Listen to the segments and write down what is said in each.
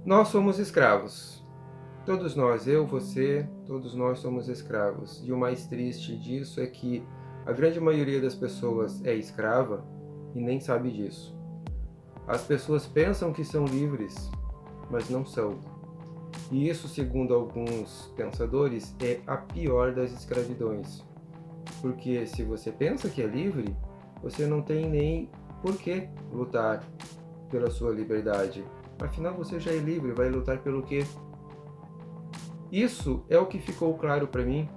Nós somos escravos. Todos nós, eu, você, todos nós somos escravos. E o mais triste disso é que a grande maioria das pessoas é escrava e nem sabe disso. As pessoas pensam que são livres, mas não são. E isso, segundo alguns pensadores, é a pior das escravidões. Porque se você pensa que é livre, você não tem nem por que lutar pela sua liberdade. Afinal, você já é livre, vai lutar pelo quê? Isso é o que ficou claro para mim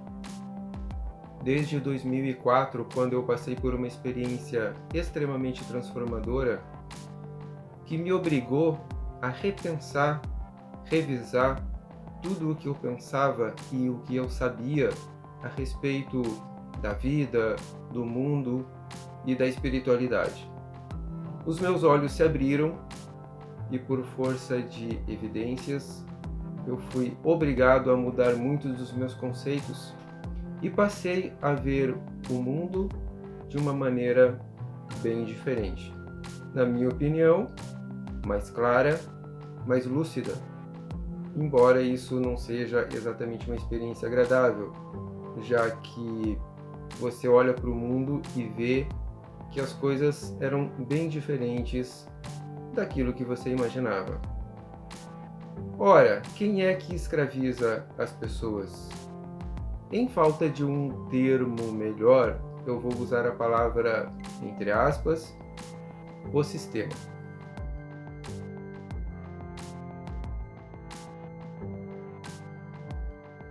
desde 2004, quando eu passei por uma experiência extremamente transformadora que me obrigou a repensar, revisar tudo o que eu pensava e o que eu sabia a respeito da vida, do mundo e da espiritualidade. Os meus olhos se abriram e, por força de evidências, eu fui obrigado a mudar muitos dos meus conceitos e passei a ver o mundo de uma maneira bem diferente. Na minha opinião, mais clara, mais lúcida. Embora isso não seja exatamente uma experiência agradável, já que você olha para o mundo e vê que as coisas eram bem diferentes daquilo que você imaginava. Ora, quem é que escraviza as pessoas? Em falta de um termo melhor, eu vou usar a palavra, entre aspas, o sistema.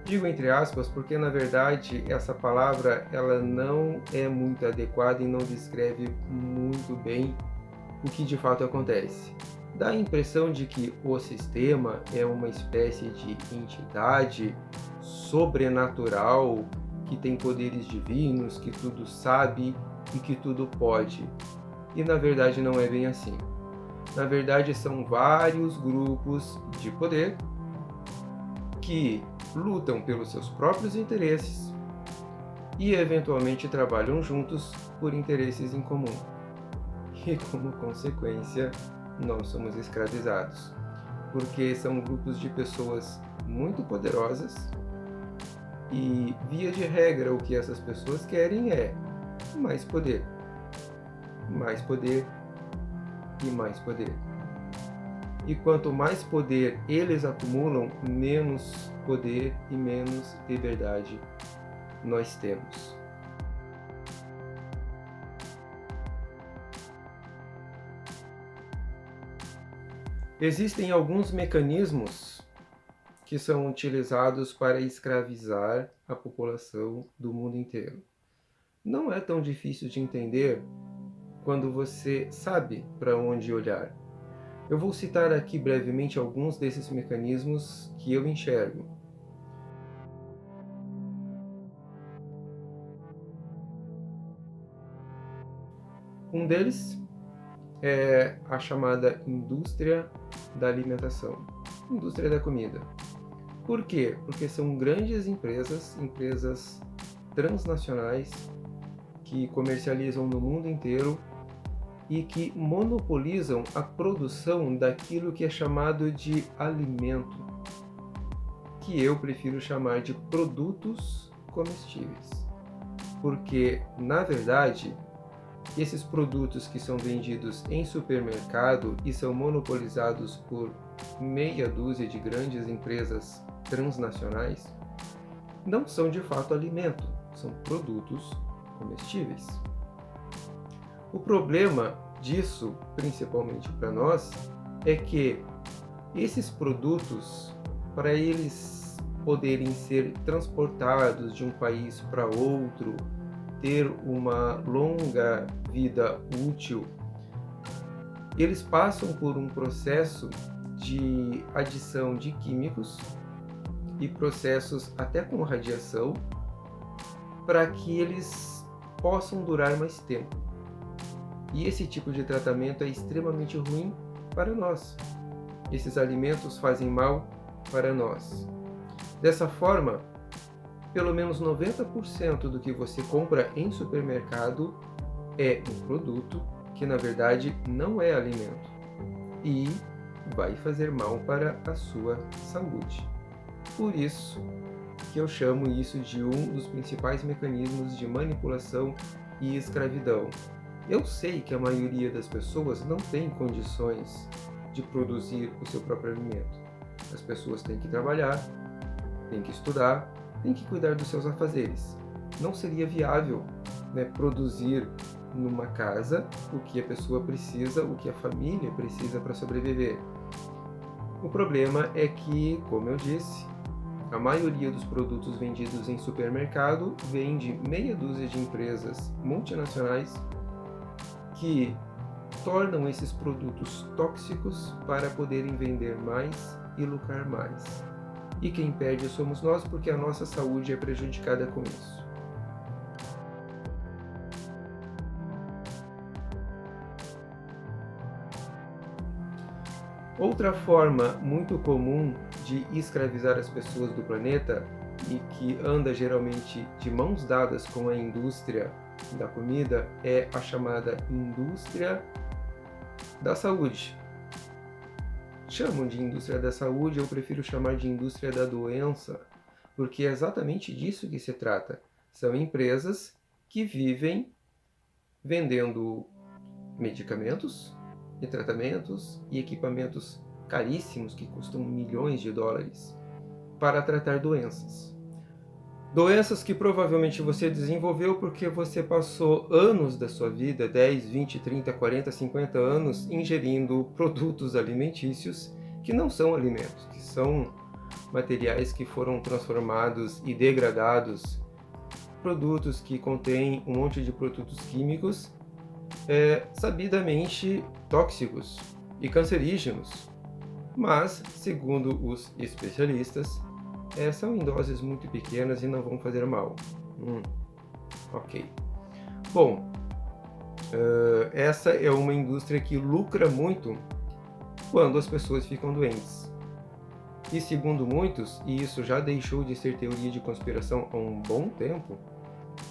Digo entre aspas porque, na verdade, essa palavra ela não é muito adequada e não descreve muito bem o que de fato acontece. Dá a impressão de que o sistema é uma espécie de entidade sobrenatural que tem poderes divinos, que tudo sabe e que tudo pode. E na verdade não é bem assim. Na verdade são vários grupos de poder que lutam pelos seus próprios interesses e eventualmente trabalham juntos por interesses em comum. E como consequência, nós somos escravizados, porque são grupos de pessoas muito poderosas e, via de regra, o que essas pessoas querem é mais poder, mais poder e mais poder. E quanto mais poder eles acumulam, menos poder e menos liberdade nós temos. Existem alguns mecanismos que são utilizados para escravizar a população do mundo inteiro. Não é tão difícil de entender quando você sabe para onde olhar. Eu vou citar aqui brevemente alguns desses mecanismos que eu enxergo. Um deles é a chamada indústria da alimentação, indústria da comida. Por quê? Porque são grandes empresas, empresas transnacionais, que comercializam no mundo inteiro e que monopolizam a produção daquilo que é chamado de alimento, que eu prefiro chamar de produtos comestíveis. Porque, na verdade, esses produtos que são vendidos em supermercado e são monopolizados por meia dúzia de grandes empresas transnacionais não são de fato alimento, são produtos comestíveis. O problema disso, principalmente para nós, é que esses produtos, para eles poderem ser transportados de um país para outro, ter uma longa vida útil, eles passam por um processo de adição de químicos e processos até com radiação para que eles possam durar mais tempo. E esse tipo de tratamento é extremamente ruim para nós. Esses alimentos fazem mal para nós. Dessa forma, pelo menos 90% do que você compra em supermercado é um produto que na verdade não é alimento. E vai fazer mal para a sua saúde. Por isso que eu chamo isso de um dos principais mecanismos de manipulação e escravidão. Eu sei que a maioria das pessoas não tem condições de produzir o seu próprio alimento. As pessoas têm que trabalhar, têm que estudar, têm que cuidar dos seus afazeres. Não seria viável, né, produzir numa casa o que a pessoa precisa, o que a família precisa para sobreviver. O problema é que, como eu disse, a maioria dos produtos vendidos em supermercado vem de meia dúzia de empresas multinacionais que tornam esses produtos tóxicos para poderem vender mais e lucrar mais. E quem perde somos nós, porque a nossa saúde é prejudicada com isso. Outra forma muito comum de escravizar as pessoas do planeta e que anda geralmente de mãos dadas com a indústria da comida é a chamada indústria da saúde. Chamam de indústria da saúde, eu prefiro chamar de indústria da doença, porque é exatamente disso que se trata. São empresas que vivem vendendo medicamentos e tratamentos e equipamentos caríssimos que custam milhões de dólares para tratar doenças. Doenças que provavelmente você desenvolveu porque você passou anos da sua vida, 10, 20, 30, 40, 50 anos, ingerindo produtos alimentícios que não são alimentos, que são materiais que foram transformados e degradados, produtos que contêm um monte de produtos químicos sabidamente tóxicos e cancerígenos, mas, segundo os especialistas, são em doses muito pequenas e não vão fazer mal. Ok. Bom, essa é uma indústria que lucra muito quando as pessoas ficam doentes. E segundo muitos, e isso já deixou de ser teoria de conspiração há um bom tempo,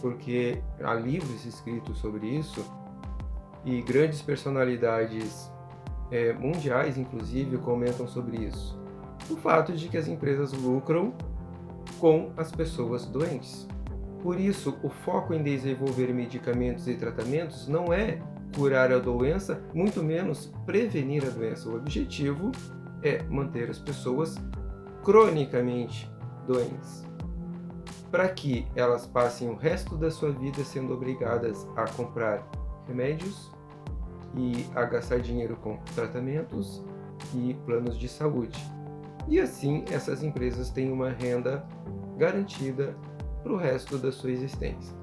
porque há livros escritos sobre isso, e grandes personalidades mundiais, inclusive, comentam sobre isso. O fato de que as empresas lucram com as pessoas doentes. Por isso, o foco em desenvolver medicamentos e tratamentos não é curar a doença, muito menos prevenir a doença. O objetivo é manter as pessoas cronicamente doentes, para que elas passem o resto da sua vida sendo obrigadas a comprar remédios e a gastar dinheiro com tratamentos e planos de saúde. E assim, essas empresas têm uma renda garantida para o resto da sua existência.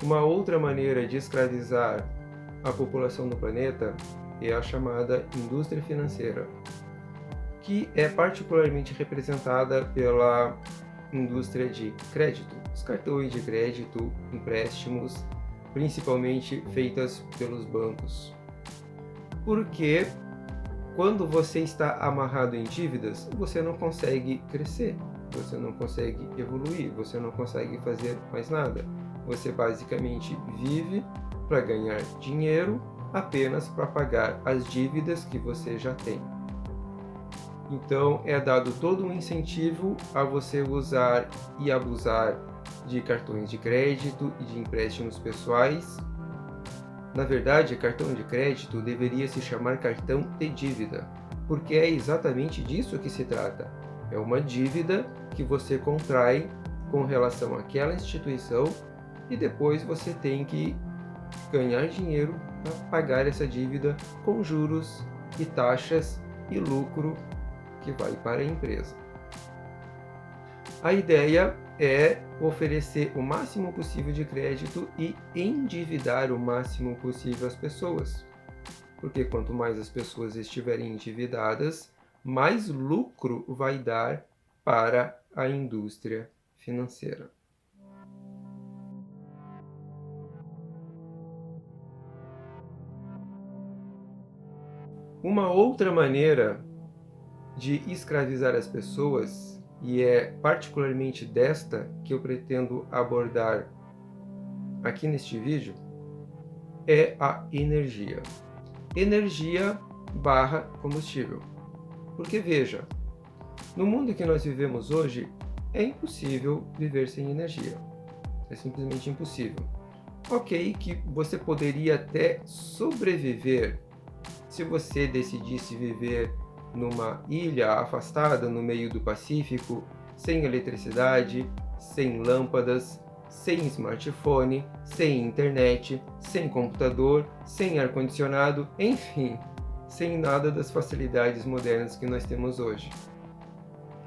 Uma outra maneira de escravizar a população do planeta é a chamada indústria financeira, que é particularmente representada pela indústria de crédito, os cartões de crédito, empréstimos, principalmente feitas pelos bancos. Porque quando você está amarrado em dívidas, você não consegue crescer, você não consegue evoluir, você não consegue fazer mais nada. Você basicamente vive para ganhar dinheiro apenas para pagar as dívidas que você já tem. Então é dado todo um incentivo a você usar e abusar de cartões de crédito e de empréstimos pessoais. Na verdade, cartão de crédito deveria se chamar cartão de dívida, porque é exatamente disso que se trata. É uma dívida que você contrai com relação àquela instituição e depois você tem que ganhar dinheiro para pagar essa dívida com juros e taxas e lucro que vai para a empresa. A ideia é oferecer o máximo possível de crédito e endividar o máximo possível as pessoas. Porque quanto mais as pessoas estiverem endividadas, mais lucro vai dar para a indústria financeira. Uma outra maneira de escravizar as pessoas, e é particularmente desta que eu pretendo abordar aqui neste vídeo é a energia. Energia barra combustível. Porque veja, no mundo que nós vivemos hoje, é impossível viver sem energia. É simplesmente impossível. Ok, que você poderia até sobreviver se você decidisse viver numa ilha afastada no meio do Pacífico, sem eletricidade, sem lâmpadas, sem smartphone, sem internet, sem computador, sem ar-condicionado, enfim, sem nada das facilidades modernas que nós temos hoje.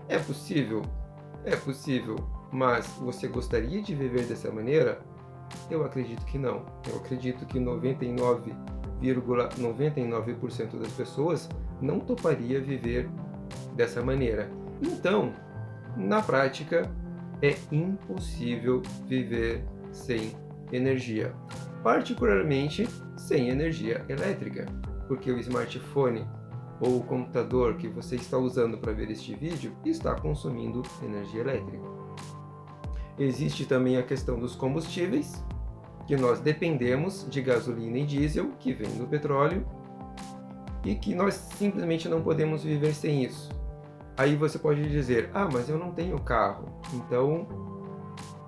É possível? É possível, mas você gostaria de viver dessa maneira? Eu acredito que não. Eu acredito que 99,99% das pessoas não toparia viver dessa maneira. Então, na prática, é impossível viver sem energia, particularmente sem energia elétrica, porque o smartphone ou o computador que você está usando para ver este vídeo está consumindo energia elétrica. Existe também a questão dos combustíveis, que nós dependemos de gasolina e diesel, que vem do petróleo, e que nós simplesmente não podemos viver sem isso. Aí você pode dizer, mas eu não tenho carro, então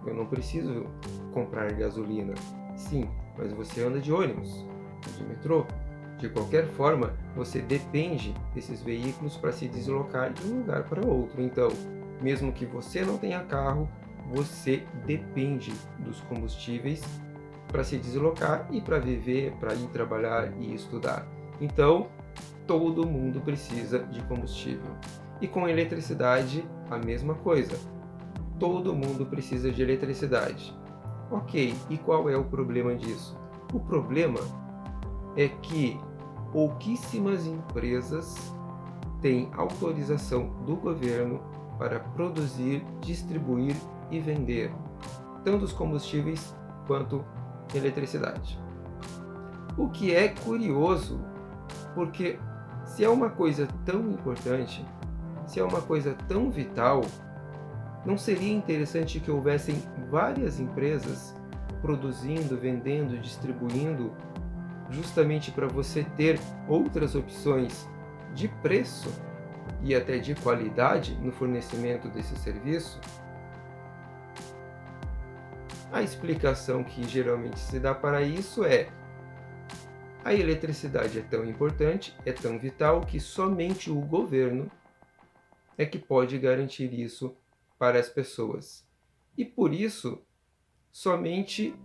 eu não preciso comprar gasolina. Sim, mas você anda de ônibus, de metrô. De qualquer forma, você depende desses veículos para se deslocar de um lugar para outro. Então, mesmo que você não tenha carro, você depende dos combustíveis para se deslocar e para viver, para ir trabalhar e estudar. Então, todo mundo precisa de combustível. E com eletricidade, a mesma coisa. Todo mundo precisa de eletricidade. Ok, e qual é o problema disso? O problema é que pouquíssimas empresas têm autorização do governo para produzir, distribuir e vender tanto os combustíveis quanto eletricidade. O que é curioso, porque se é uma coisa tão importante, se é uma coisa tão vital, não seria interessante que houvessem várias empresas produzindo, vendendo, distribuindo, justamente para você ter outras opções de preço e até de qualidade no fornecimento desse serviço? A explicação que geralmente se dá para isso é: a eletricidade é tão importante, é tão vital, que somente o governo é que pode garantir isso para as pessoas. E por isso, somente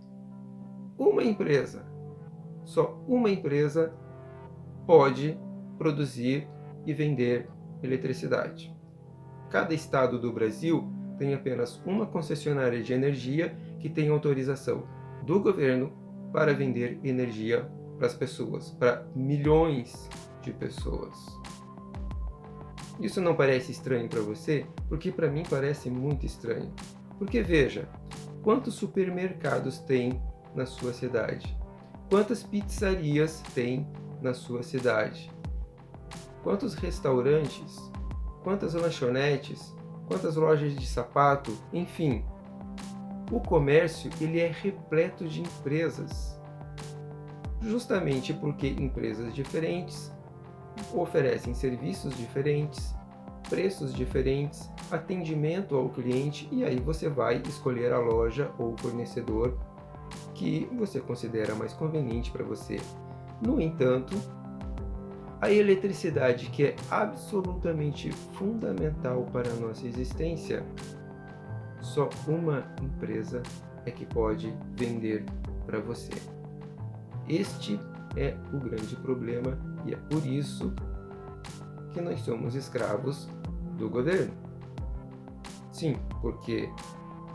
uma empresa, só uma empresa pode produzir e vender eletricidade. Cada estado do Brasil tem apenas uma concessionária de energia que tem autorização do governo para vender energia para as pessoas, para milhões de pessoas. Isso não parece estranho para você? Porque para mim parece muito estranho. Porque veja, quantos supermercados tem na sua cidade? Quantas pizzarias tem na sua cidade? Quantos restaurantes? Quantas lanchonetes? Quantas lojas de sapato? Enfim, o comércio ele é repleto de empresas. Justamente porque empresas diferentes oferecem serviços diferentes, preços diferentes, atendimento ao cliente, e aí você vai escolher a loja ou o fornecedor que você considera mais conveniente para você. No entanto, a eletricidade, que é absolutamente fundamental para a nossa existência, só uma empresa é que pode vender para você. Este é o grande problema e é por isso que nós somos escravos do governo. Sim, porque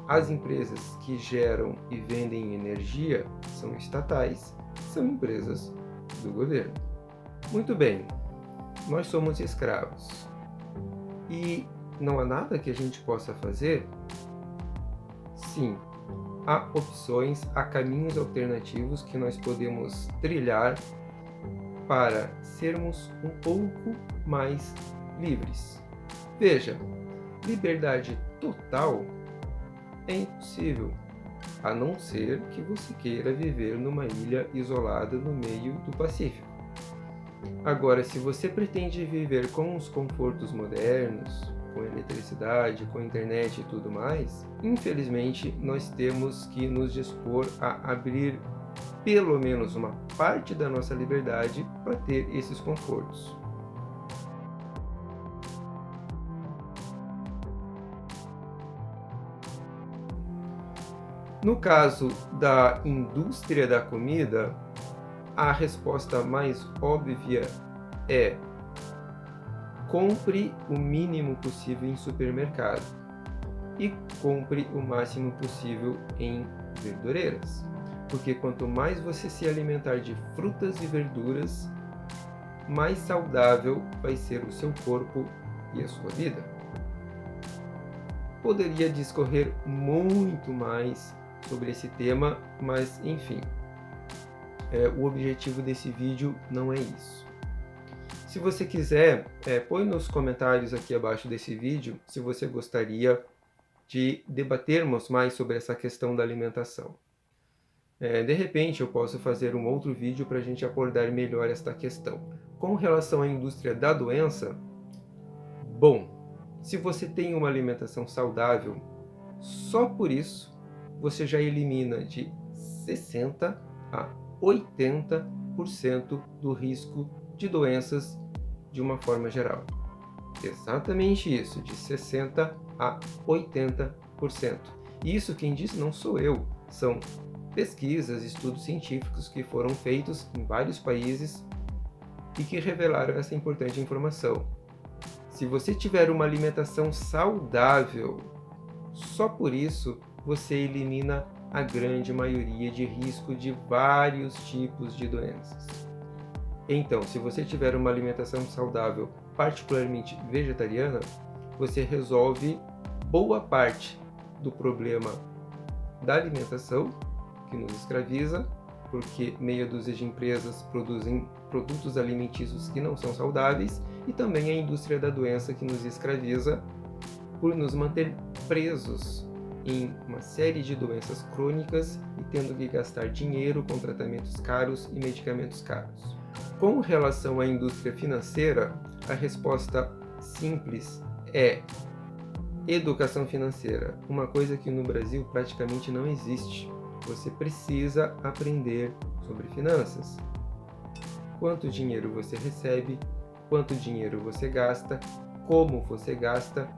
as empresas que geram e vendem energia são estatais, são empresas do governo. Muito bem, nós somos escravos e não há nada que a gente possa fazer? Sim, há opções, há caminhos alternativos que nós podemos trilhar para sermos um pouco mais livres. Veja, liberdade total é impossível, a não ser que você queira viver numa ilha isolada no meio do Pacífico. Agora, se você pretende viver com os confortos modernos, com eletricidade, com internet e tudo mais, infelizmente nós temos que nos dispor a abrir pelo menos uma parte da nossa liberdade para ter esses confortos. No caso da indústria da comida, a resposta mais óbvia é: compre o mínimo possível em supermercado e compre o máximo possível em verdureiras. Porque quanto mais você se alimentar de frutas e verduras, mais saudável vai ser o seu corpo e a sua vida. Poderia discorrer muito mais sobre esse tema, mas enfim, o objetivo desse vídeo não é isso. Se você quiser, põe nos comentários aqui abaixo desse vídeo se você gostaria de debatermos mais sobre essa questão da alimentação. De repente eu posso fazer um outro vídeo para a gente abordar melhor esta questão. Com relação à indústria da doença, bom, se você tem uma alimentação saudável, só por isso você já elimina de 60 a 80% do risco de doenças de uma forma geral. Exatamente isso, de 60 a 80%. Isso quem diz não sou eu, são pesquisas, estudos científicos que foram feitos em vários países e que revelaram essa importante informação. Se você tiver uma alimentação saudável, só por isso você elimina a grande maioria de risco de vários tipos de doenças. Então, se você tiver uma alimentação saudável, particularmente vegetariana, você resolve boa parte do problema da alimentação, que nos escraviza, porque meia dúzia de empresas produzem produtos alimentícios que não são saudáveis, e também a indústria da doença, que nos escraviza por nos manter presos em uma série de doenças crônicas e tendo que gastar dinheiro com tratamentos caros e medicamentos caros. Com relação à indústria financeira, a resposta simples é educação financeira, uma coisa que no Brasil praticamente não existe. Você precisa aprender sobre finanças. Quanto dinheiro você recebe, quanto dinheiro você gasta, como você gasta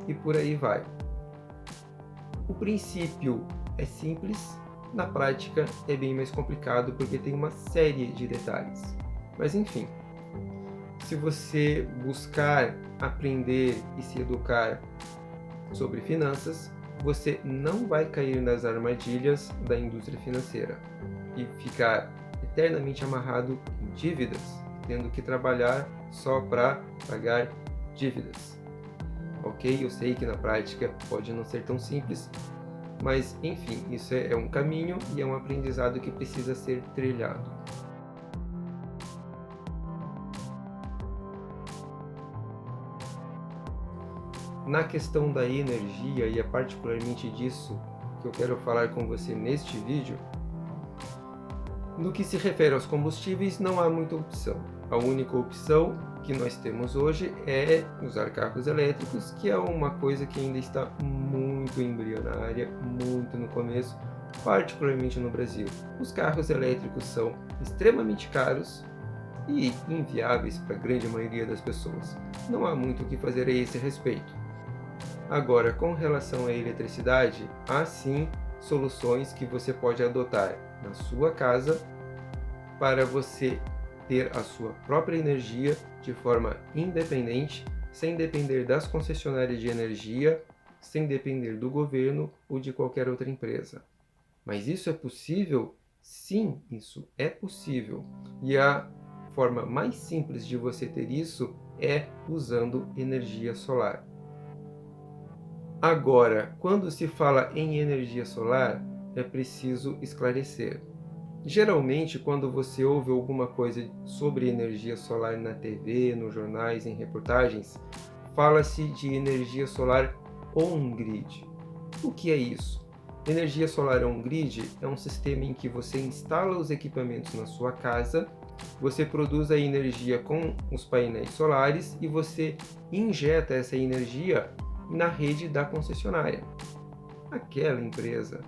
e por aí vai. O princípio é simples, na prática é bem mais complicado porque tem uma série de detalhes. Mas enfim, se você buscar aprender e se educar sobre finanças, você não vai cair nas armadilhas da indústria financeira e ficar eternamente amarrado em dívidas, tendo que trabalhar só para pagar dívidas. Ok? Eu sei que na prática pode não ser tão simples, mas enfim, isso é um caminho e é um aprendizado que precisa ser trilhado. Na questão da energia, e é particularmente disso que eu quero falar com você neste vídeo, no que se refere aos combustíveis, não há muita opção. A única opção que nós temos hoje é usar carros elétricos, que é uma coisa que ainda está muito embrionária, muito no começo, particularmente no Brasil. Os carros elétricos são extremamente caros e inviáveis para a grande maioria das pessoas. Não há muito o que fazer a esse respeito. Agora, com relação à eletricidade, há sim soluções que você pode adotar na sua casa para você ter a sua própria energia de forma independente, sem depender das concessionárias de energia, sem depender do governo ou de qualquer outra empresa. Mas isso é possível? Sim, isso é possível. E a forma mais simples de você ter isso é usando energia solar. Agora, quando se fala em energia solar, é preciso esclarecer. Geralmente, quando você ouve alguma coisa sobre energia solar na TV, nos jornais, em reportagens, fala-se de energia solar on-grid. O que é isso? Energia solar on-grid é um sistema em que você instala os equipamentos na sua casa, você produz a energia com os painéis solares e você injeta essa energia na rede da concessionária. Aquela empresa,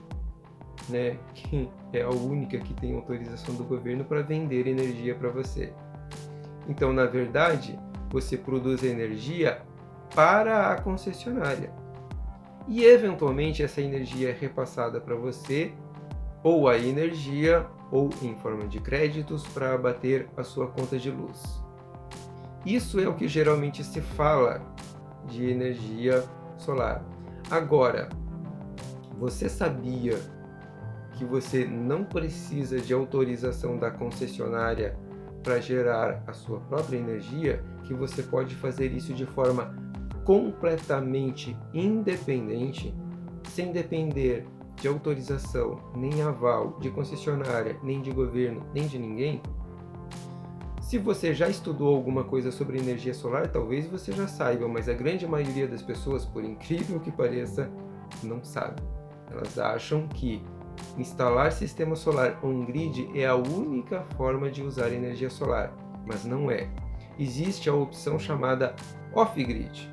né, que é a única que tem autorização do governo para vender energia para você. Então, na verdade, você produz energia para a concessionária. E, eventualmente, essa energia é repassada para você, ou a energia, ou em forma de créditos, para abater a sua conta de luz. Isso é o que geralmente se fala de energia solar. Agora, você sabia que você não precisa de autorização da concessionária para gerar a sua própria energia, que você pode fazer isso de forma completamente independente, sem depender de autorização, nem aval de concessionária, nem de governo, nem de ninguém? Se você já estudou alguma coisa sobre energia solar, talvez você já saiba, mas a grande maioria das pessoas, por incrível que pareça, não sabe. Elas acham que instalar sistema solar on-grid é a única forma de usar energia solar, mas não é. Existe a opção chamada off-grid.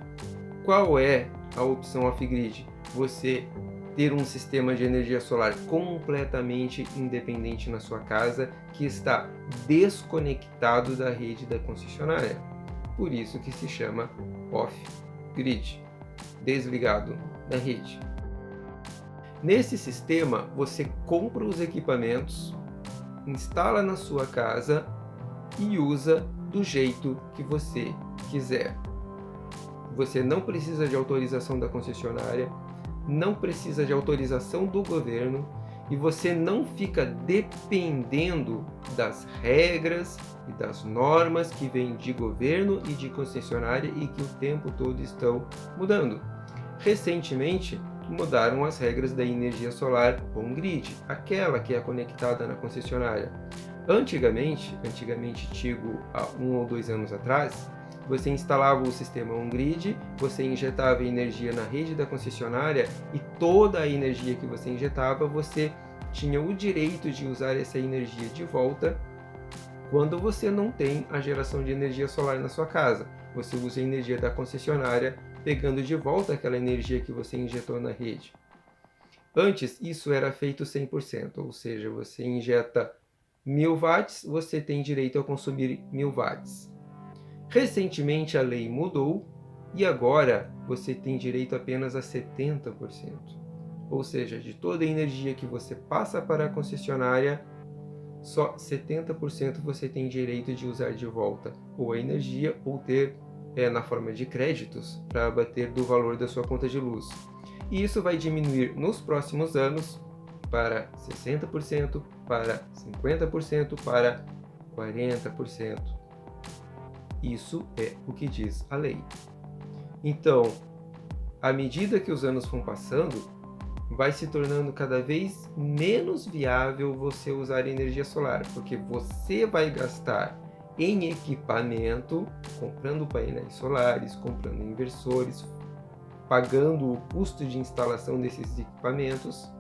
Qual é a opção off-grid? Você ter um sistema de energia solar completamente independente na sua casa, que está desconectado da rede da concessionária. Por isso que se chama off-grid, desligado da rede. Nesse sistema, você compra os equipamentos, instala na sua casa e usa do jeito que você quiser. Você não precisa de autorização da concessionária, não precisa de autorização do governo e você não fica dependendo das regras e das normas que vêm de governo e de concessionária e que o tempo todo estão mudando. Recentemente, mudaram as regras da energia solar on-grid, aquela que é conectada na concessionária. Antigamente, digo há 1 ou 2 anos atrás, você instalava o sistema on-grid, você injetava energia na rede da concessionária e toda a energia que você injetava, você tinha o direito de usar essa energia de volta quando você não tem a geração de energia solar na sua casa. Você usa a energia da concessionária, pegando de volta aquela energia que você injetou na rede. Antes, isso era feito 100%, ou seja, você injeta 1000 watts, você tem direito a consumir 1000 watts. Recentemente a lei mudou e agora você tem direito apenas a 70%. Ou seja, de toda a energia que você passa para a concessionária, só 70% você tem direito de usar de volta ou a energia ou ter na forma de créditos para abater do valor da sua conta de luz. E isso vai diminuir nos próximos anos para 60%, para 50%, para 40%. Isso é o que diz a lei. Então, à medida que os anos vão passando, vai se tornando cada vez menos viável você usar energia solar, porque você vai gastar em equipamento, comprando painéis solares, comprando inversores, pagando o custo de instalação desses equipamentos,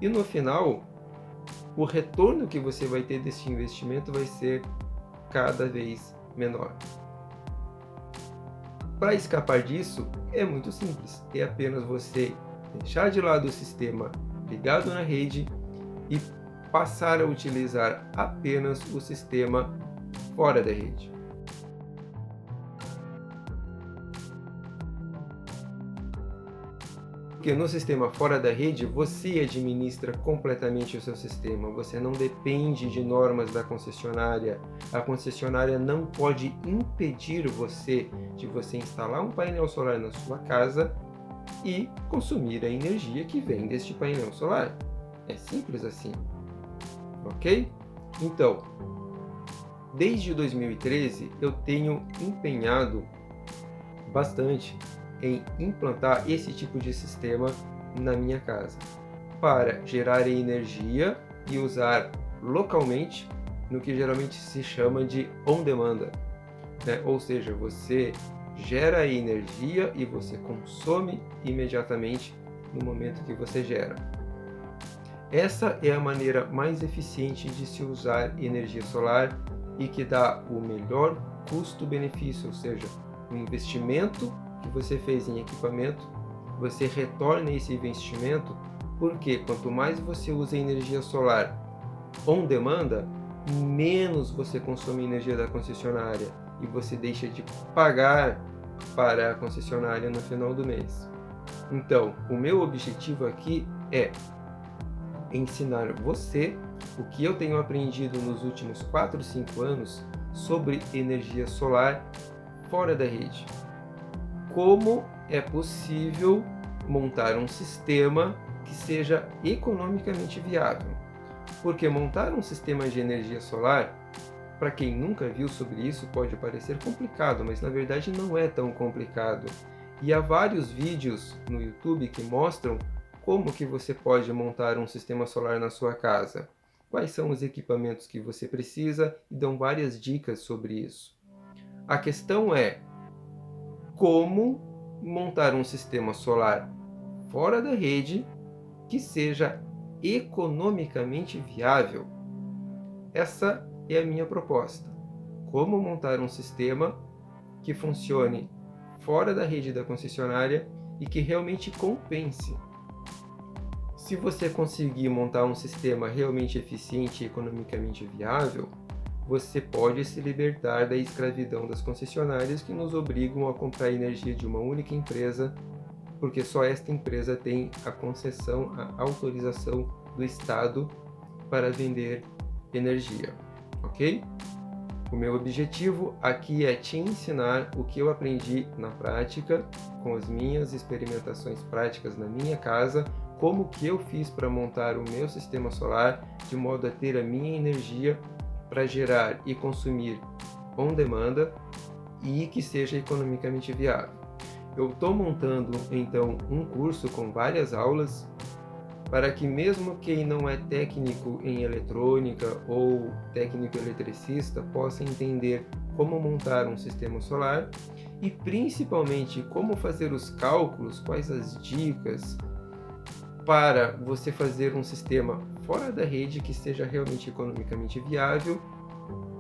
e no final, o retorno que você vai ter desse investimento vai ser cada vez menor. Para escapar disso, é muito simples, é apenas você deixar de lado o sistema ligado na rede e passar a utilizar apenas o sistema fora da rede. Porque no sistema fora da rede, você administra completamente o seu sistema, você não depende de normas da concessionária, a concessionária não pode impedir você de você instalar um painel solar na sua casa e consumir a energia que vem deste painel solar. É simples assim, ok? Então, desde 2013 eu tenho empenhado bastante em implantar esse tipo de sistema na minha casa para gerar energia e usar localmente no que geralmente se chama de on-demand, né? Ou seja, você gera energia e você consome imediatamente no momento que você gera. Essa é a maneira mais eficiente de se usar energia solar e que dá o melhor custo-benefício, ou seja, o investimento que você fez em equipamento, você retorna esse investimento, porque quanto mais você usa energia solar on demanda, menos você consome energia da concessionária e você deixa de pagar para a concessionária no final do mês. Então, o meu objetivo aqui é ensinar você o que eu tenho aprendido nos últimos 4, 5 anos sobre energia solar fora da rede. Como é possível montar um sistema que seja economicamente viável. Porque montar um sistema de energia solar, para quem nunca viu sobre isso, pode parecer complicado, mas na verdade não é tão complicado. E há vários vídeos no YouTube que mostram como que você pode montar um sistema solar na sua casa. Quais são os equipamentos que você precisa e dão várias dicas sobre isso. A questão é como montar um sistema solar fora da rede que seja economicamente viável. Essa é a minha proposta. Como montar um sistema que funcione fora da rede da concessionária e que realmente compense. Se você conseguir montar um sistema realmente eficiente e economicamente viável, você pode se libertar da escravidão das concessionárias que nos obrigam a comprar energia de uma única empresa, porque só esta empresa tem a concessão, a autorização do Estado para vender energia, ok? O meu objetivo aqui é te ensinar o que eu aprendi na prática, com as minhas experimentações práticas na minha casa, como que eu fiz para montar o meu sistema solar, de modo a ter a minha energia para gerar e consumir on demanda e que seja economicamente viável. Eu estou montando então um curso com várias aulas para que mesmo quem não é técnico em eletrônica ou técnico eletricista possa entender como montar um sistema solar e principalmente como fazer os cálculos, quais as dicas para você fazer um sistema fora da rede que seja realmente economicamente viável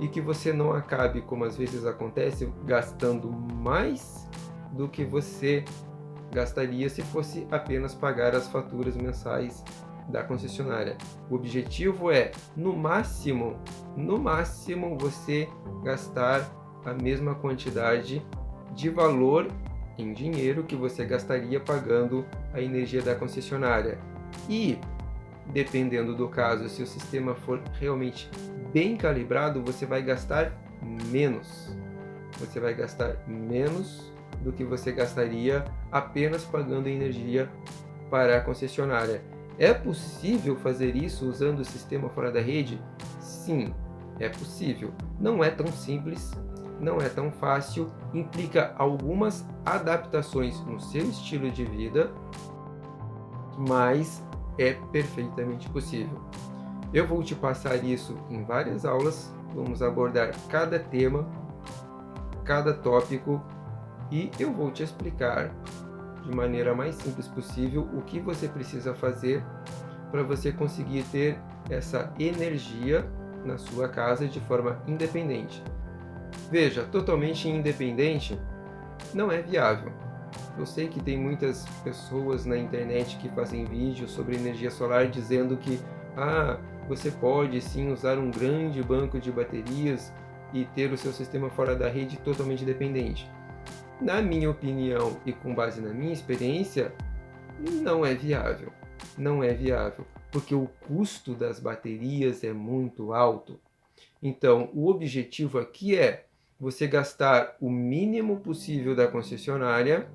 e que você não acabe, como às vezes acontece, gastando mais do que você gastaria se fosse apenas pagar as faturas mensais da concessionária. O objetivo é, no máximo, você gastar a mesma quantidade de valor em dinheiro que você gastaria pagando a energia da concessionária. E, dependendo do caso, se o sistema for realmente bem calibrado, você vai gastar menos. Você vai gastar menos do que você gastaria apenas pagando energia para a concessionária. É possível fazer isso usando o sistema fora da rede? Sim, é possível. Não é tão simples, não é tão fácil, implica algumas adaptações no seu estilo de vida, mas é perfeitamente possível. Eu vou te passar isso em várias aulas, vamos abordar cada tema, cada tópico, e eu vou te explicar de maneira mais simples possível o que você precisa fazer para você conseguir ter essa energia na sua casa de forma independente. Veja, totalmente independente não é viável. Eu sei que tem muitas pessoas na internet que fazem vídeos sobre energia solar dizendo que você pode sim usar um grande banco de baterias e ter o seu sistema fora da rede totalmente dependente. Na minha opinião e com base na minha experiência, não é viável. Não é viável, porque o custo das baterias é muito alto. Então, o objetivo aqui é você gastar o mínimo possível da concessionária,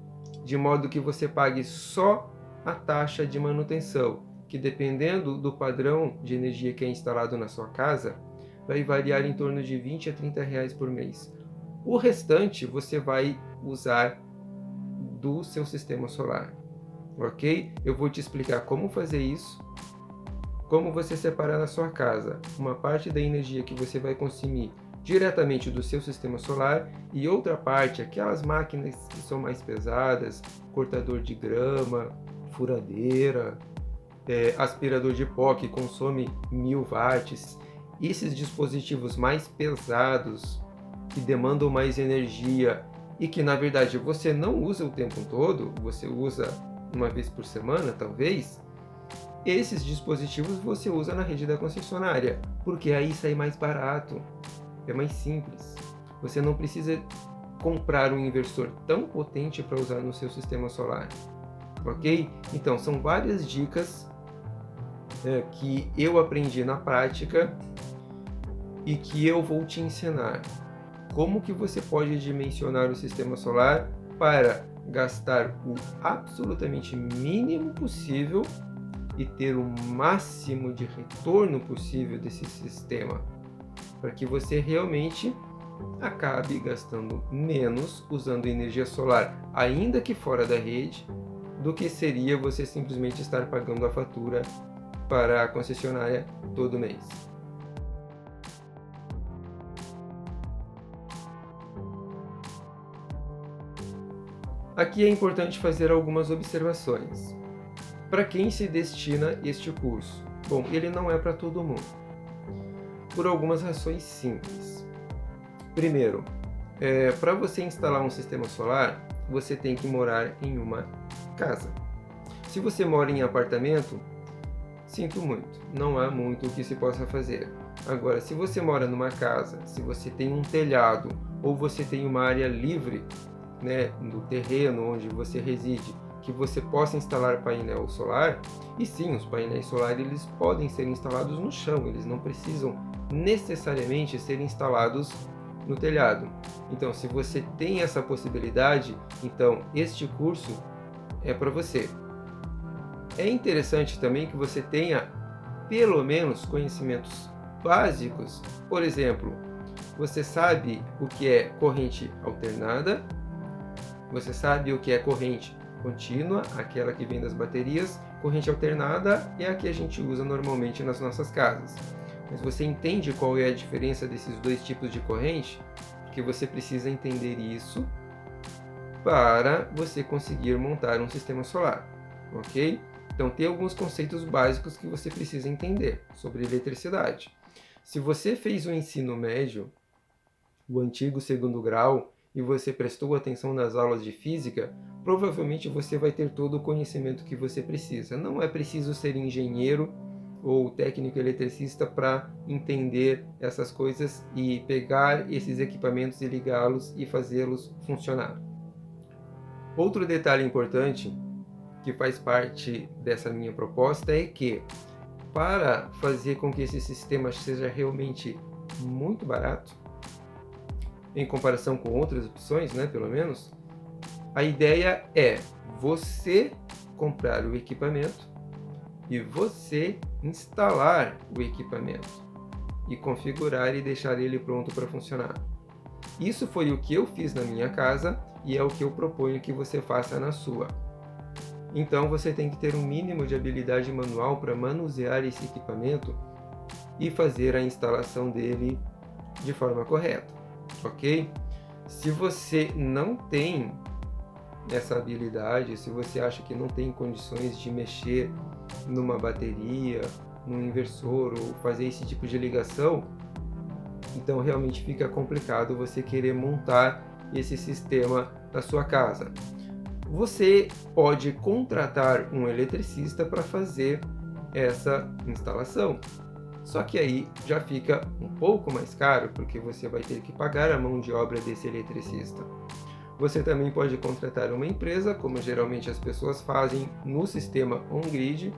de modo que você pague só a taxa de manutenção, que dependendo do padrão de energia que é instalado na sua casa, vai variar em torno de R$20 a R$30 por mês. O restante você vai usar do seu sistema solar, ok? Eu vou te explicar como fazer isso, como você separar na sua casa uma parte da energia que você vai consumir diretamente do seu sistema solar e outra parte, aquelas máquinas que são mais pesadas, cortador de grama, furadeira, aspirador de pó que consome 1000 watts, esses dispositivos mais pesados, que demandam mais energia e que na verdade você não usa o tempo todo, você usa uma vez por semana talvez, esses dispositivos você usa na rede da concessionária, porque aí sai mais barato, é mais simples. Você não precisa comprar um inversor tão potente para usar no seu sistema solar, ok? Então são várias dicas que eu aprendi na prática e que eu vou te ensinar. Como que você pode dimensionar o sistema solar para gastar o absolutamente mínimo possível e ter o máximo de retorno possível desse sistema, para que você realmente acabe gastando menos usando energia solar, ainda que fora da rede, do que seria você simplesmente estar pagando a fatura para a concessionária todo mês. Aqui é importante fazer algumas observações. Para quem se destina este curso? Bom, ele não é para todo mundo, por algumas razões simples. Primeiro, para você instalar um sistema solar, você tem que morar em uma casa. Se você mora em apartamento, sinto muito, não há muito o que se possa fazer. Agora, se você mora numa casa, se você tem um telhado ou você tem uma área livre, do terreno onde você reside, que você possa instalar painel solar, e sim, os painéis solares eles podem ser instalados no chão, eles não precisam necessariamente ser instalados no telhado. Então, se você tem essa possibilidade, então este curso é para você. É interessante também que você tenha pelo menos conhecimentos básicos. Por exemplo, você sabe o que é corrente alternada, você sabe o que é corrente contínua, aquela que vem das baterias. Corrente alternada é a que a gente usa normalmente nas nossas casas. Mas você entende qual é a diferença desses dois tipos de corrente? Porque você precisa entender isso para você conseguir montar um sistema solar, ok? Então tem alguns conceitos básicos que você precisa entender sobre eletricidade. Se você fez o ensino médio, o antigo segundo grau, e você prestou atenção nas aulas de física, provavelmente você vai ter todo o conhecimento que você precisa. Não é preciso ser engenheiro ou técnico eletricista para entender essas coisas e pegar esses equipamentos e ligá-los e fazê-los funcionar. Outro detalhe importante que faz parte dessa minha proposta é que, para fazer com que esse sistema seja realmente muito barato, em comparação com outras opções, pelo menos, a ideia é você comprar o equipamento e você instalar o equipamento e configurar e deixar ele pronto para funcionar. Isso foi o que eu fiz na minha casa e é o que eu proponho que você faça na sua. Então você tem que ter um mínimo de habilidade manual para manusear esse equipamento e fazer a instalação dele de forma correta. Ok? Se você não tem essa habilidade, se você acha que não tem condições de mexer numa bateria, num inversor ou fazer esse tipo de ligação, então realmente fica complicado você querer montar esse sistema na sua casa. Você pode contratar um eletricista para fazer essa instalação. Só que aí já fica um pouco mais caro, porque você vai ter que pagar a mão de obra desse eletricista. Você também pode contratar uma empresa, como geralmente as pessoas fazem no sistema on-grid.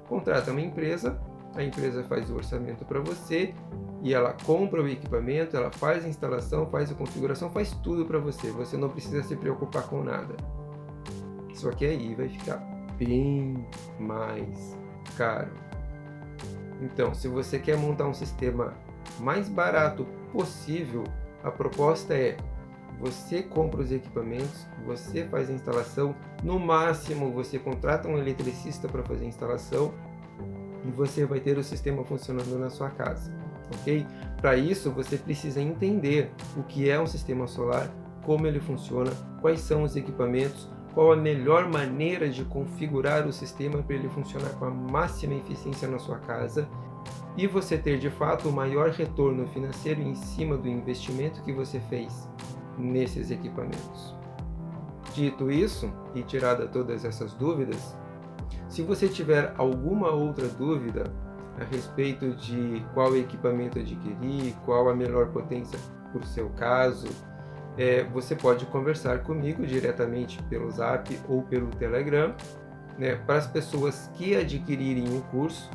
Contrata uma empresa, a empresa faz o orçamento para você e ela compra o equipamento, ela faz a instalação, faz a configuração, faz tudo para você. Você não precisa se preocupar com nada. Só que aí vai ficar bem mais caro. Então, se você quer montar um sistema mais barato possível, a proposta é: você compra os equipamentos, você faz a instalação, no máximo você contrata um eletricista para fazer a instalação e você vai ter o sistema funcionando na sua casa, ok? Para isso, você precisa entender o que é um sistema solar, como ele funciona, quais são os equipamentos, qual a melhor maneira de configurar o sistema para ele funcionar com a máxima eficiência na sua casa e você ter de fato o maior retorno financeiro em cima do investimento que você fez nesses equipamentos. Dito isso, e tirada todas essas dúvidas, se você tiver alguma outra dúvida a respeito de qual equipamento adquirir, qual a melhor potência para o seu caso, você pode conversar comigo diretamente pelo Zap ou pelo Telegram. Para as pessoas que adquirirem o curso,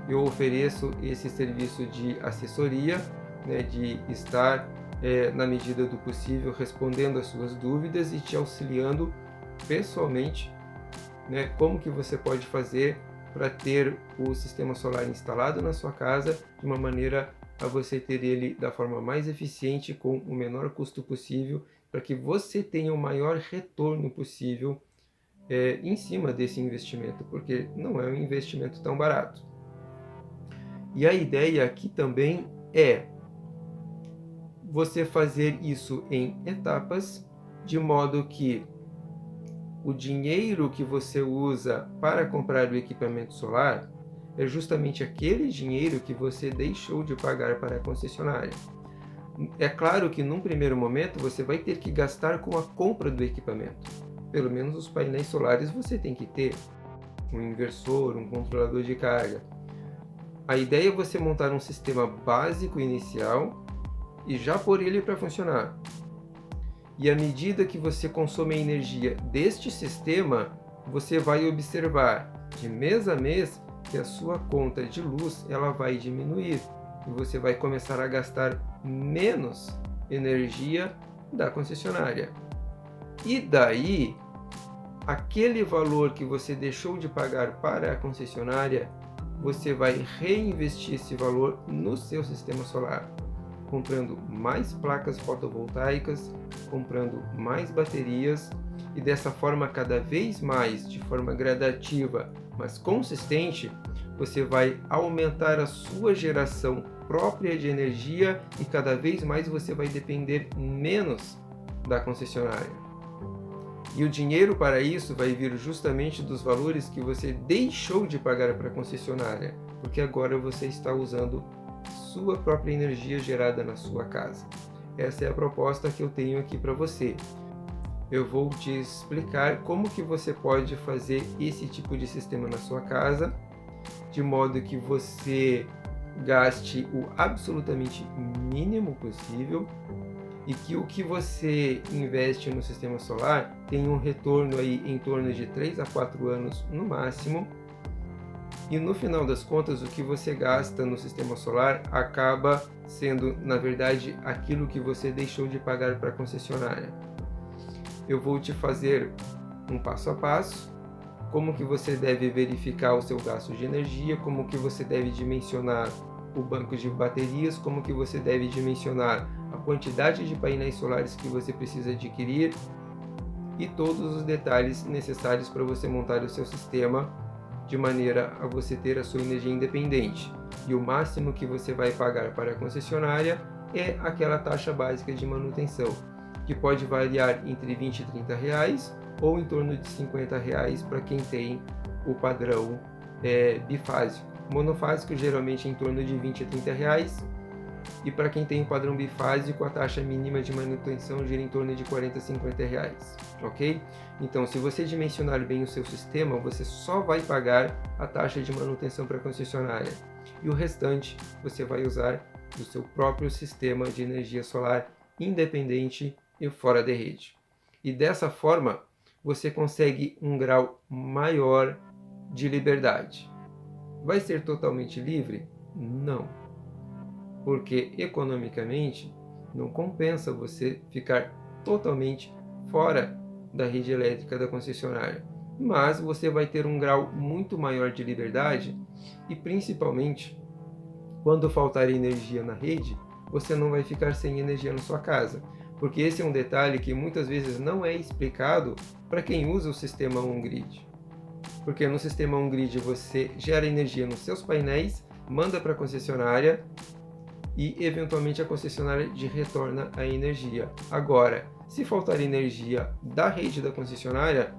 eu ofereço esse serviço de assessoria, de estar, na medida do possível, respondendo as suas dúvidas e te auxiliando pessoalmente, como que você pode fazer para ter o sistema solar instalado na sua casa de uma maneira a você ter ele da forma mais eficiente, com o menor custo possível, para que você tenha o maior retorno possível em cima desse investimento, porque não é um investimento tão barato. E a ideia aqui também é você fazer isso em etapas, de modo que o dinheiro que você usa para comprar o equipamento solar é justamente aquele dinheiro que você deixou de pagar para a concessionária. É claro que num primeiro momento você vai ter que gastar com a compra do equipamento. Pelo menos os painéis solares você tem que ter, um inversor, um controlador de carga. A ideia é você montar um sistema básico inicial e já pôr ele para funcionar. E à medida que você consome a energia deste sistema, você vai observar de mês a mês que a sua conta de luz ela vai diminuir e você vai começar a gastar menos energia da concessionária. E daí, aquele valor que você deixou de pagar para a concessionária, você vai reinvestir esse valor no seu sistema solar, comprando mais placas fotovoltaicas, comprando mais baterias e dessa forma, cada vez mais, de forma gradativa, mas consistente, você vai aumentar a sua geração própria de energia e cada vez mais você vai depender menos da concessionária. E o dinheiro para isso vai vir justamente dos valores que você deixou de pagar para a concessionária, porque agora você está usando sua própria energia gerada na sua casa. Essa é a proposta que eu tenho aqui para você. Eu vou te explicar como que você pode fazer esse tipo de sistema na sua casa, de modo que você gaste o absolutamente mínimo possível e que o que você investe no sistema solar tenha um retorno aí em torno de 3 a 4 anos no máximo. E no final das contas, o que você gasta no sistema solar acaba sendo, na verdade, aquilo que você deixou de pagar para a concessionária. Eu vou te fazer um passo a passo, como que você deve verificar o seu gasto de energia, como que você deve dimensionar o banco de baterias, como que você deve dimensionar a quantidade de painéis solares que você precisa adquirir e todos os detalhes necessários para você montar o seu sistema de maneira a você ter a sua energia independente. E o máximo que você vai pagar para a concessionária é aquela taxa básica de manutenção, que pode variar entre 20 e 30 reais ou em torno de 50 reais para quem tem o padrão bifásico. Monofásico geralmente em torno de 20 a 30 reais e para quem tem o padrão bifásico a taxa mínima de manutenção gira em torno de 40 a 50 reais, ok? Então, se você dimensionar bem o seu sistema, você só vai pagar a taxa de manutenção para a concessionária e o restante você vai usar do seu próprio sistema de energia solar independente e fora de rede. E dessa forma, você consegue um grau maior de liberdade. Vai ser totalmente livre? Não. Porque economicamente não compensa você ficar totalmente fora da rede elétrica da concessionária. Mas você vai ter um grau muito maior de liberdade e principalmente quando faltar energia na rede, você não vai ficar sem energia na sua casa. Porque esse é um detalhe que muitas vezes não é explicado para quem usa o sistema on-grid. Porque no sistema on-grid você gera energia nos seus painéis, manda para a concessionária e eventualmente a concessionária te retorna a energia. Agora, se faltar energia da rede da concessionária,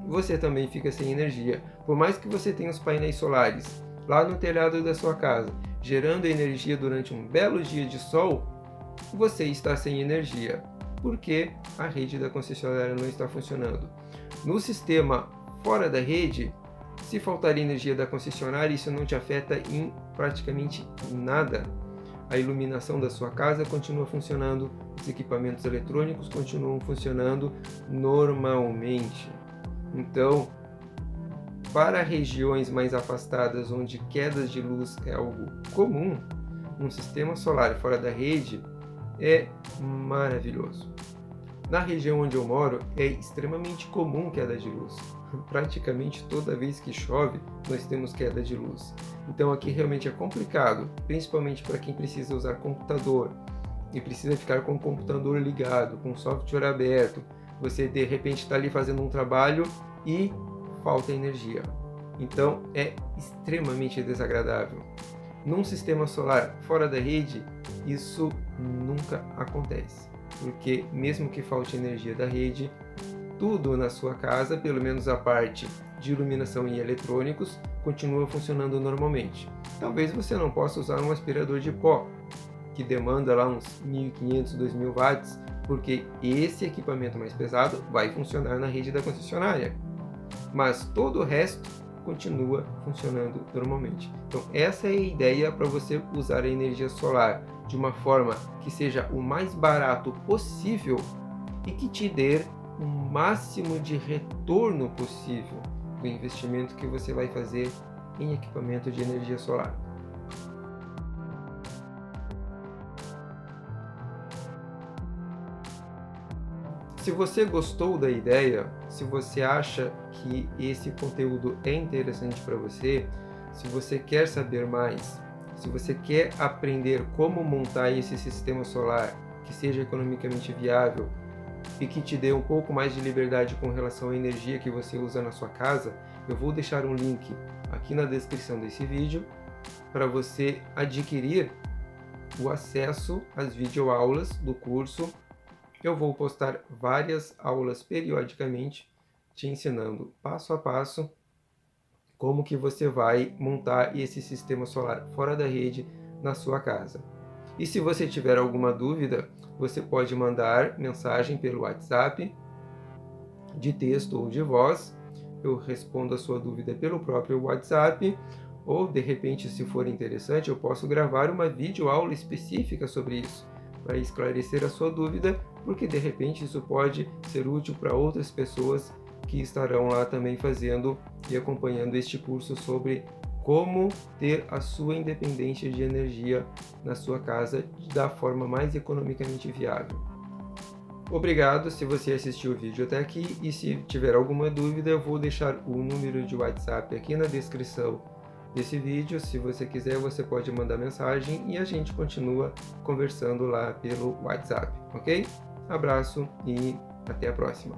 você também fica sem energia. Por mais que você tenha os painéis solares lá no telhado da sua casa, gerando energia durante um belo dia de sol, você está sem energia, porque a rede da concessionária não está funcionando. No sistema fora da rede, se faltar energia da concessionária, isso não te afeta em praticamente nada. A iluminação da sua casa continua funcionando, os equipamentos eletrônicos continuam funcionando normalmente. Então, para regiões mais afastadas onde quedas de luz é algo comum, um sistema solar fora da rede é maravilhoso. Na região onde eu moro é extremamente comum queda de luz. Praticamente toda vez que chove, nós temos queda de luz. Então aqui realmente é complicado, principalmente para quem precisa usar computador e precisa ficar com o computador ligado, com o software aberto. Você de repente está ali fazendo um trabalho e falta energia. Então é extremamente desagradável. Num sistema solar fora da rede, isso nunca acontece, porque mesmo que falte energia da rede, tudo na sua casa, pelo menos a parte de iluminação e eletrônicos, continua funcionando normalmente. Talvez você não possa usar um aspirador de pó, que demanda lá uns 1.500, 2.000 watts, porque esse equipamento mais pesado vai funcionar na rede da concessionária. Mas todo o resto continua funcionando normalmente. Então essa é a ideia para você usar a energia solar de uma forma que seja o mais barato possível e que te dê o máximo de retorno possível do investimento que você vai fazer em equipamento de energia solar. Se você gostou da ideia, se você acha que esse conteúdo é interessante para você, se você quer saber mais, se você quer aprender como montar esse sistema solar que seja economicamente viável e que te dê um pouco mais de liberdade com relação à energia que você usa na sua casa, eu vou deixar um link aqui na descrição desse vídeo para você adquirir o acesso às videoaulas do curso. Eu vou postar várias aulas periodicamente, te ensinando passo a passo como que você vai montar esse sistema solar fora da rede na sua casa. E se você tiver alguma dúvida, você pode mandar mensagem pelo WhatsApp, de texto ou de voz. Eu respondo a sua dúvida pelo próprio WhatsApp, ou de repente, se for interessante, eu posso gravar uma videoaula específica sobre isso, para esclarecer a sua dúvida, porque de repente isso pode ser útil para outras pessoas que estarão lá também fazendo e acompanhando este curso sobre como ter a sua independência de energia na sua casa da forma mais economicamente viável. Obrigado se você assistiu o vídeo até aqui, e se tiver alguma dúvida eu vou deixar o número de WhatsApp aqui na descrição desse vídeo. Se você quiser, você pode mandar mensagem e a gente continua conversando lá pelo WhatsApp, ok? Abraço e até a próxima!